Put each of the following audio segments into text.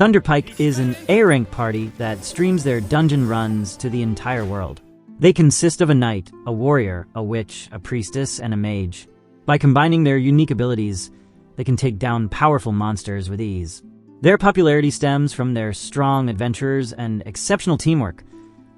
Thunderpike is an A-rank party that streams their dungeon runs to the entire world. They consist of a knight, a warrior, a witch, a priestess, and a mage. By combining their unique abilities, they can take down powerful monsters with ease. Their popularity stems from their strong adventurers and exceptional teamwork,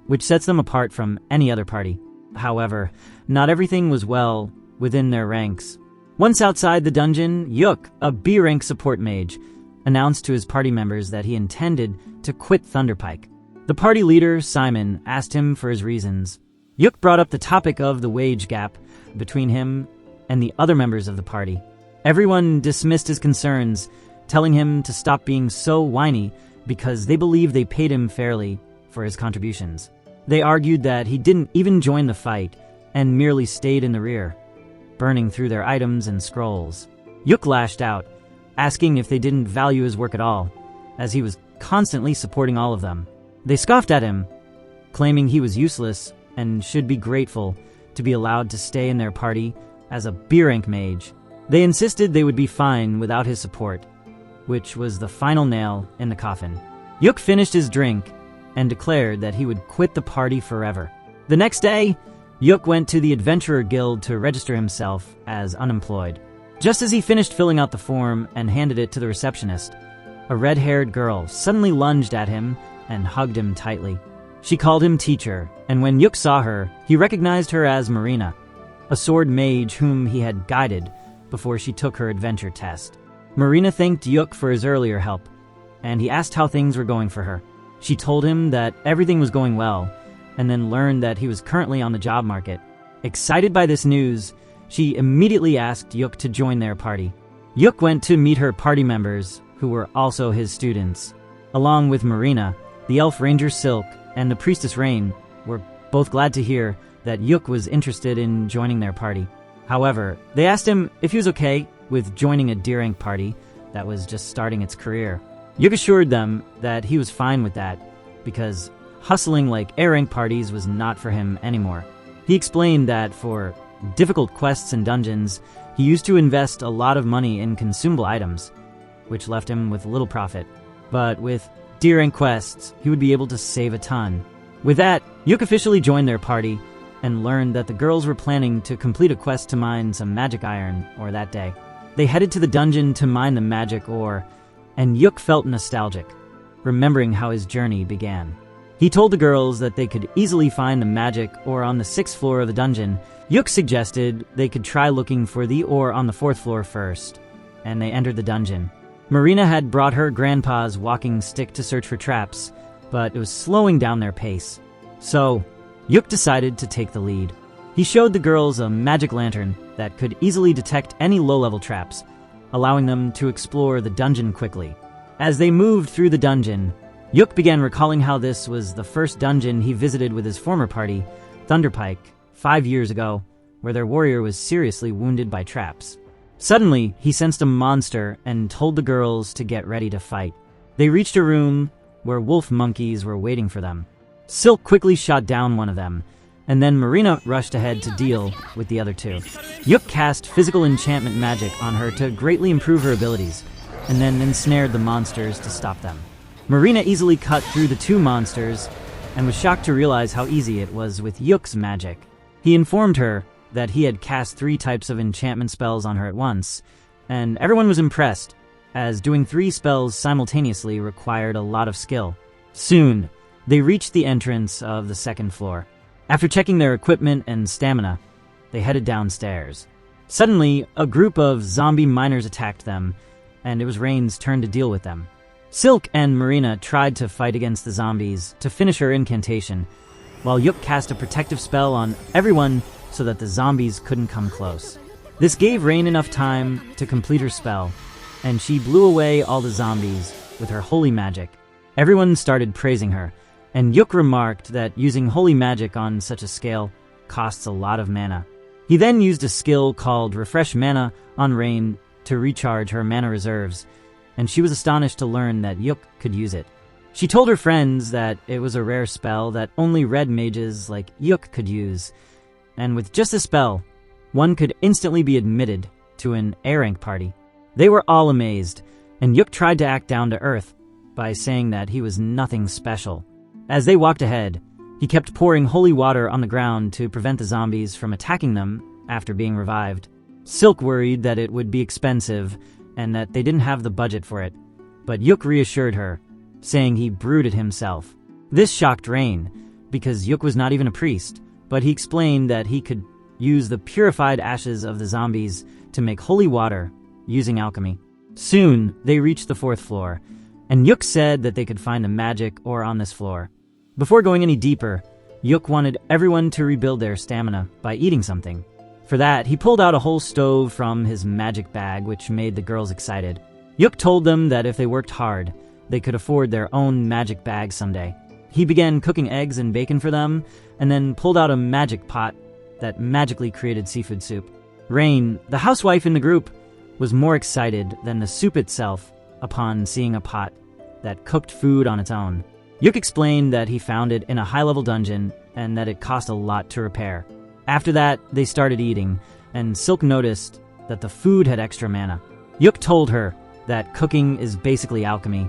which sets them apart from any other party. However, not everything was well within their ranks. Once outside the dungeon, Yuk, a B-rank support mage, announced to his party members that he intended to quit Thunderpike. The party leader, Simon, asked him for his reasons. Yuk brought up the topic of the wage gap between him and the other members of the party. Everyone dismissed his concerns, telling him to stop being so whiny because they believed they paid him fairly for his contributions. They argued that he didn't even join the fight and merely stayed in the rear, burning through their items and scrolls. Yuk lashed out, asking if they didn't value his work at all, as he was constantly supporting all of them. They scoffed at him, claiming he was useless and should be grateful to be allowed to stay in their party as a B-rank mage. They insisted they would be fine without his support, which was the final nail in the coffin. Yuk finished his drink and declared that he would quit the party forever. The next day, Yuk went to the Adventurer Guild to register himself as unemployed. Just as he finished filling out the form and handed it to the receptionist, a red-haired girl suddenly lunged at him and hugged him tightly. She called him teacher, and when Yuk saw her, he recognized her as Marina, a sword mage whom he had guided before she took her adventure test. Marina thanked Yuk for his earlier help, and he asked how things were going for her. She told him that everything was going well, and then learned that he was currently on the job market. Excited by this news, she immediately asked Yuk to join their party. Yuk went to meet her party members, who were also his students. Along with Marina, the elf ranger Silk and the priestess Rain were both glad to hear that Yuk was interested in joining their party. However, they asked him if he was okay with joining a D-rank party that was just starting its career. Yuk assured them that he was fine with that, because hustling like A-rank parties was not for him anymore. He explained that for difficult quests and dungeons, he used to invest a lot of money in consumable items, which left him with little profit. But with D-rank quests, he would be able to save a ton. With that, Yuk officially joined their party and learned that the girls were planning to complete a quest to mine some magic iron ore that day. They headed to the dungeon to mine the magic ore, and Yuk felt nostalgic, remembering how his journey began. He told the girls that they could easily find the magic ore on the 6th floor of the dungeon. Yuk suggested they could try looking for the ore on the 4th floor first, and they entered the dungeon. Marina had brought her grandpa's walking stick to search for traps, but it was slowing down their pace. So, Yuk decided to take the lead. He showed the girls a magic lantern that could easily detect any low-level traps, allowing them to explore the dungeon quickly. As they moved through the dungeon, Yuk began recalling how this was the first dungeon he visited with his former party, Thunderpike, 5 years ago, where their warrior was seriously wounded by traps. Suddenly, he sensed a monster and told the girls to get ready to fight. They reached a room where wolf monkeys were waiting for them. Silk quickly shot down one of them, and then Marina rushed ahead to deal with the other two. Yuk cast physical enchantment magic on her to greatly improve her abilities, and then ensnared the monsters to stop them. Marina easily cut through the two monsters, and was shocked to realize how easy it was with Yuk's magic. He informed her that he had cast 3 types of enchantment spells on her at once, and everyone was impressed, as doing 3 spells simultaneously required a lot of skill. Soon, they reached the entrance of the 2nd floor. After checking their equipment and stamina, they headed downstairs. Suddenly, a group of zombie miners attacked them, and it was Rain's turn to deal with them. Silk and Marina tried to fight against the zombies to finish her incantation, while Yuk cast a protective spell on everyone so that the zombies couldn't come close. This gave Rain enough time to complete her spell, and she blew away all the zombies with her holy magic. Everyone started praising her, and Yuk remarked that using holy magic on such a scale costs a lot of mana. He then used a skill called Refresh Mana on Rain to recharge her mana reserves, and she was astonished to learn that Yuk could use it. She told her friends that it was a rare spell that only red mages like Yuk could use, and with just a spell, one could instantly be admitted to an A-rank party. They were all amazed, and Yuk tried to act down to earth, by saying that he was nothing special. As they walked ahead, he kept pouring holy water on the ground to prevent the zombies from attacking them after being revived. Silk worried that it would be expensive and that they didn't have the budget for it, but Yuk reassured her, saying he brewed it himself. This shocked Rain, because Yuk was not even a priest, but he explained that he could use the purified ashes of the zombies to make holy water using alchemy. Soon, they reached the 4th floor, and Yuk said that they could find a magic ore on this floor. Before going any deeper, Yuk wanted everyone to rebuild their stamina by eating something. For that, he pulled out a whole stove from his magic bag, which made the girls excited. Yuk told them that if they worked hard, they could afford their own magic bag someday. He began cooking eggs and bacon for them, and then pulled out a magic pot that magically created seafood soup. Rain, the housewife in the group, was more excited than the soup itself upon seeing a pot that cooked food on its own. Yuk explained that he found it in a high-level dungeon and that it cost a lot to repair. After that, they started eating, and Silk noticed that the food had extra mana. Yuk told her that cooking is basically alchemy,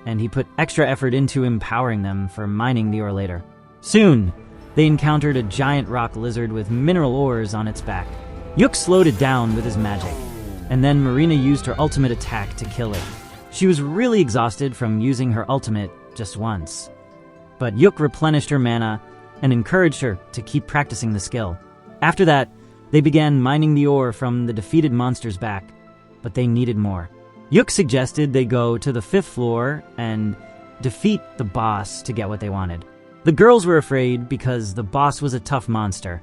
and he put extra effort into empowering them for mining the ore later. Soon, they encountered a giant rock lizard with mineral ores on its back. Yuk slowed it down with his magic, and then Marina used her ultimate attack to kill it. She was really exhausted from using her ultimate just once, but Yuk replenished her mana and encouraged her to keep practicing the skill. After that, they began mining the ore from the defeated monster's back, but they needed more. Yuk suggested they go to the 5th floor and defeat the boss to get what they wanted. The girls were afraid because the boss was a tough monster,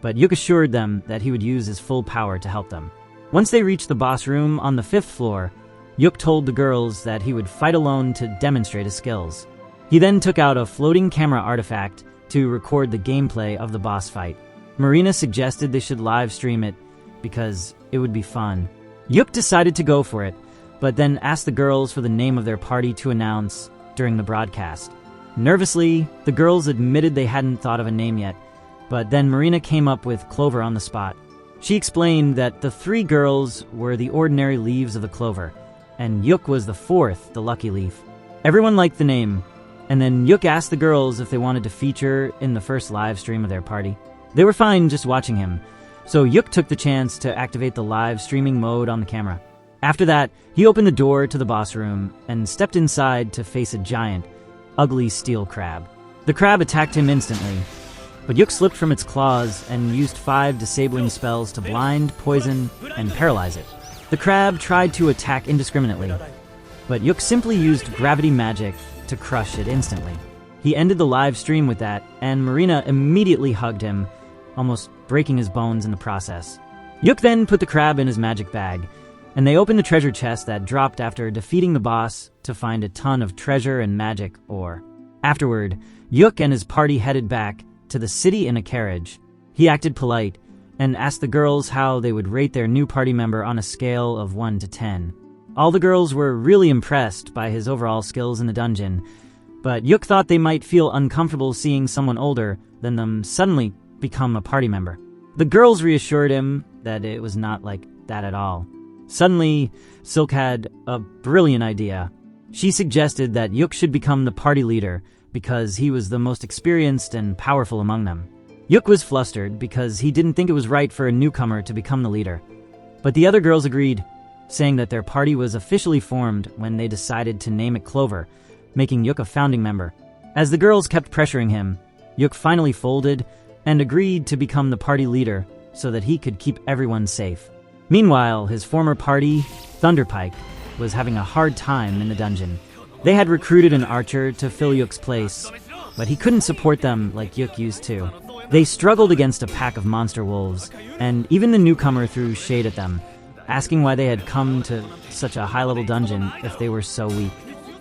but Yuk assured them that he would use his full power to help them. Once they reached the boss room on the 5th floor, Yuk told the girls that he would fight alone to demonstrate his skills. He then took out a floating camera artifact to record the gameplay of the boss fight. Marina suggested they should live stream it because it would be fun. Yuk decided to go for it, but then asked the girls for the name of their party to announce during the broadcast. Nervously, the girls admitted they hadn't thought of a name yet, but then Marina came up with Clover on the spot. She explained that the 3 girls were the ordinary leaves of the clover, and Yuk was the 4th, the lucky leaf. Everyone liked the name, and then Yuk asked the girls if they wanted to feature in the first live stream of their party. They were fine just watching him, so Yuk took the chance to activate the live streaming mode on the camera. After that, he opened the door to the boss room and stepped inside to face a giant, ugly steel crab. The crab attacked him instantly, but Yuk slipped from its claws and used 5 disabling spells to blind, poison, and paralyze it. The crab tried to attack indiscriminately, but Yuk simply used gravity magic to crush it instantly. He ended the live stream with that, and Marina immediately hugged him, almost breaking his bones in the process. Yuk then put the crab in his magic bag, and they opened a treasure chest that dropped after defeating the boss to find a ton of treasure and magic ore. Afterward, Yuk and his party headed back to the city in a carriage. He acted polite and asked the girls how they would rate their new party member on a scale of 1 to 10. All the girls were really impressed by his overall skills in the dungeon, but Yuk thought they might feel uncomfortable seeing someone older than them suddenly become a party member. The girls reassured him that it was not like that at all. Suddenly, Silk had a brilliant idea. She suggested that Yuk should become the party leader because he was the most experienced and powerful among them. Yuk was flustered because he didn't think it was right for a newcomer to become the leader. But the other girls agreed, saying that their party was officially formed when they decided to name it Clover, making Yuk a founding member. As the girls kept pressuring him, Yuk finally folded and agreed to become the party leader so that he could keep everyone safe. Meanwhile, his former party, Thunderpike, was having a hard time in the dungeon. They had recruited an archer to fill Yuk's place, but he couldn't support them like Yuk used to. They struggled against a pack of monster wolves, and even the newcomer threw shade at them, asking why they had come to such a high-level dungeon if they were so weak.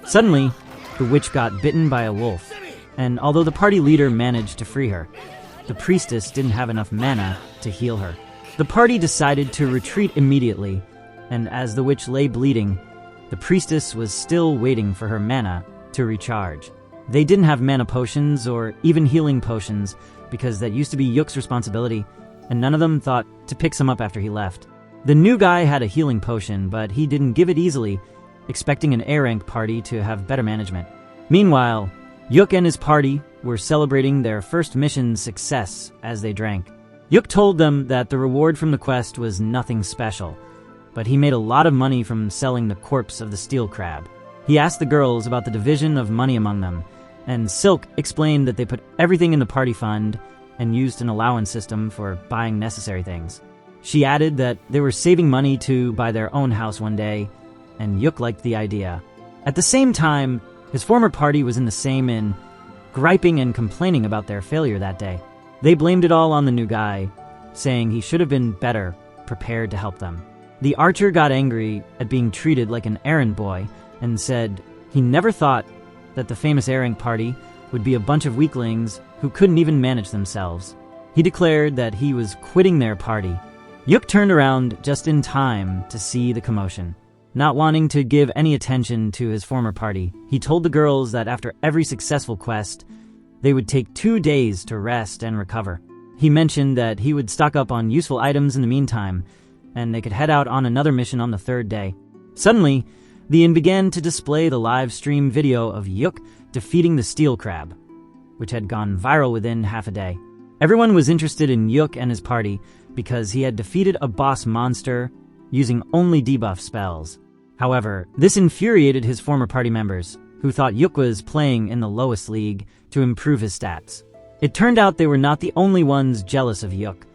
Suddenly, the witch got bitten by a wolf, and although the party leader managed to free her, the priestess didn't have enough mana to heal her. The party decided to retreat immediately, and as the witch lay bleeding, the priestess was still waiting for her mana to recharge. They didn't have mana potions or even healing potions because that used to be Yuk's responsibility, and none of them thought to pick some up after he left. The new guy had a healing potion, but he didn't give it easily expecting an A rank party to have better management. Meanwhile, Yuk and his party were celebrating their first mission success as they drank. Yuk told them that the reward from the quest was nothing special, but he made a lot of money from selling the corpse of the steel crab. He asked the girls about the division of money among them, and Silk explained that they put everything in the party fund and used an allowance system for buying necessary things. She added that they were saving money to buy their own house one day, and Yuk liked the idea. At the same time, his former party was in the same inn, griping and complaining about their failure that day. They blamed it all on the new guy, saying he should have been better prepared to help them. The archer got angry at being treated like an errand boy and said he never thought that the famous A-rank party would be a bunch of weaklings who couldn't even manage themselves. He declared that he was quitting their party. Yuk turned around just in time to see the commotion. Not wanting to give any attention to his former party, he told the girls that after every successful quest, they would take 2 days to rest and recover. He mentioned that he would stock up on useful items in the meantime, and they could head out on another mission on the 3rd day. Suddenly, the inn began to display the live stream video of Yuk defeating the steel crab, which had gone viral within half a day. Everyone was interested in Yuk and his party because he had defeated a boss monster using only debuff spells. However, this infuriated his former party members, who thought Yuk was playing in the lowest league to improve his stats. It turned out they were not the only ones jealous of Yuk.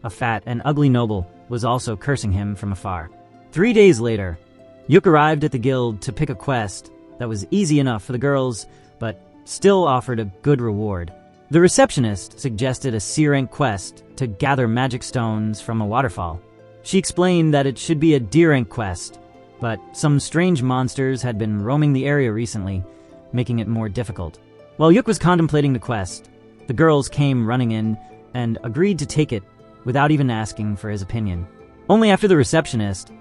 A fat and ugly noble was also cursing him from afar. 3 days later, Yuk arrived at the guild to pick a quest that was easy enough for the girls, but still offered a good reward. The receptionist suggested a C-rank quest to gather magic stones from a waterfall. She explained that it should be a D-rank quest, but some strange monsters had been roaming the area recently, making it more difficult. While Yuk was contemplating the quest, the girls came running in and agreed to take it without even asking for his opinion. Only after the receptionist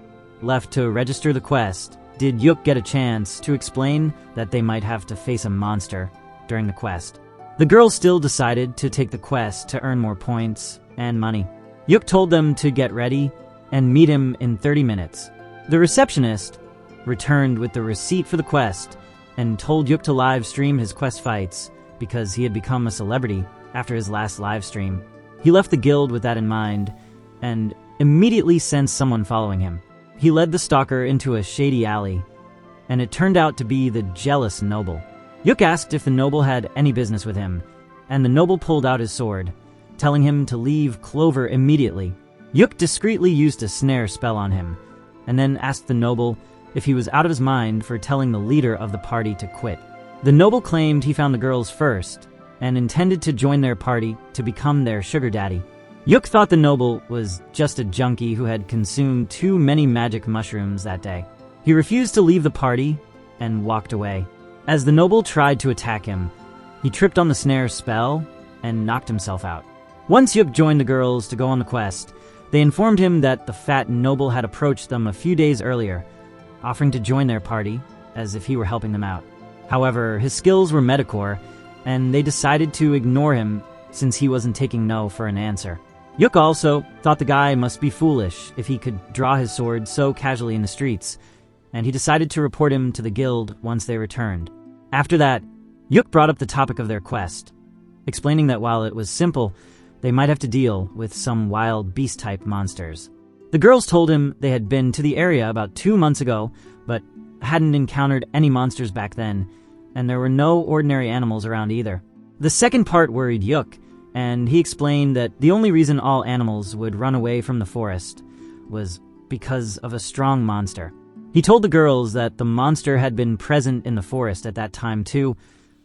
left to register the quest did Yuk get a chance to explain that they might have to face a monster during the quest. The girls still decided to take the quest to earn more points and money. Yuk told them to get ready and meet him in 30 minutes. The receptionist returned with the receipt for the quest and told Yuk to live stream his quest fights because he had become a celebrity after his last live stream. He left the guild with that in mind and immediately sensed someone following him. He led the stalker into a shady alley, and it turned out to be the jealous noble. Yuk asked if the noble had any business with him, and the noble pulled out his sword, telling him to leave Clover immediately. Yuk discreetly used a snare spell on him, and then asked the noble if he was out of his mind for telling the leader of the party to quit. The noble claimed he found the girls first, and intended to join their party to become their sugar daddy. Yuk thought the noble was just a junkie who had consumed too many magic mushrooms that day. He refused to leave the party and walked away. As the noble tried to attack him, he tripped on the snare spell and knocked himself out. Once Yuk joined the girls to go on the quest, they informed him that the fat noble had approached them a few days earlier, offering to join their party as if he were helping them out. However, his skills were Metacore, and they decided to ignore him since he wasn't taking no for an answer. Yuk also thought the guy must be foolish if he could draw his sword so casually in the streets, and he decided to report him to the guild once they returned. After that, Yuk brought up the topic of their quest, explaining that while it was simple, they might have to deal with some wild beast-type monsters. The girls told him they had been to the area about 2 months ago, but hadn't encountered any monsters back then, and there were no ordinary animals around either. The second part worried Yuk, and he explained that the only reason all animals would run away from the forest was because of a strong monster. He told the girls that the monster had been present in the forest at that time too,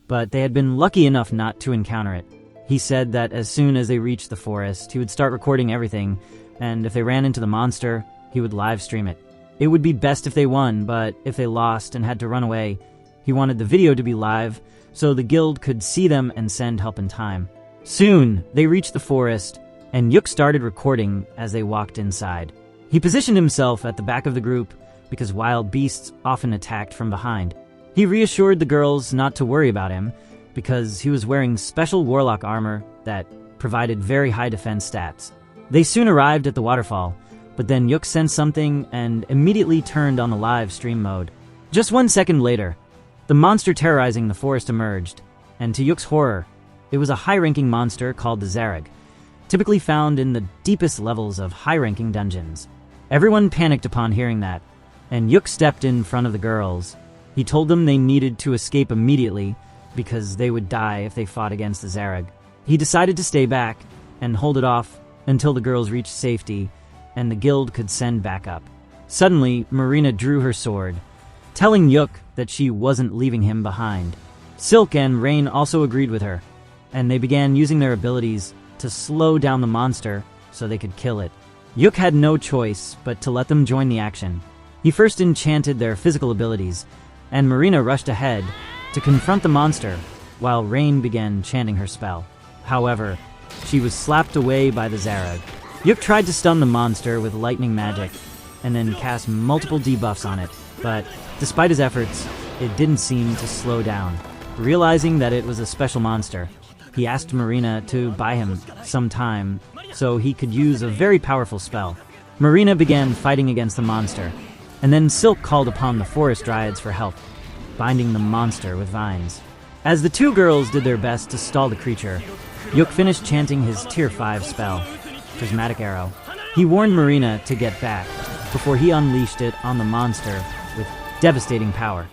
but they had been lucky enough not to encounter it. He said that as soon as they reached the forest, he would start recording everything, and if they ran into the monster, he would live stream it. It would be best if they won, but if they lost and had to run away, he wanted the video to be live so the guild could see them and send help in time. Soon, they reached the forest, and Yuk started recording as they walked inside. He positioned himself at the back of the group because wild beasts often attacked from behind. He reassured the girls not to worry about him because he was wearing special warlock armor that provided very high defense stats. They soon arrived at the waterfall, but then Yuk sensed something and immediately turned on the live stream mode. Just 1 second later, the monster terrorizing the forest emerged, and to Yuk's horror, it was a high-ranking monster called the Zarag, typically found in the deepest levels of high-ranking dungeons. Everyone panicked upon hearing that, and Yuk stepped in front of the girls. He told them they needed to escape immediately because they would die if they fought against the Zarag. He decided to stay back and hold it off until the girls reached safety and the guild could send backup. Suddenly, Marina drew her sword, telling Yuk that she wasn't leaving him behind. Silk and Rain also agreed with her, and they began using their abilities to slow down the monster so they could kill it. Yuk had no choice but to let them join the action. He first enchanted their physical abilities, and Marina rushed ahead to confront the monster while Rain began chanting her spell. However, she was slapped away by the Zarag. Yuk tried to stun the monster with lightning magic and then cast multiple debuffs on it, but despite his efforts, it didn't seem to slow down. Realizing that it was a special monster, he asked Marina to buy him some time so he could use a very powerful spell. Marina began fighting against the monster, and then Silk called upon the forest dryads for help, binding the monster with vines. As the two girls did their best to stall the creature, Yuk finished chanting his Tier 5 spell, Prismatic Arrow. He warned Marina to get back before he unleashed it on the monster with devastating power.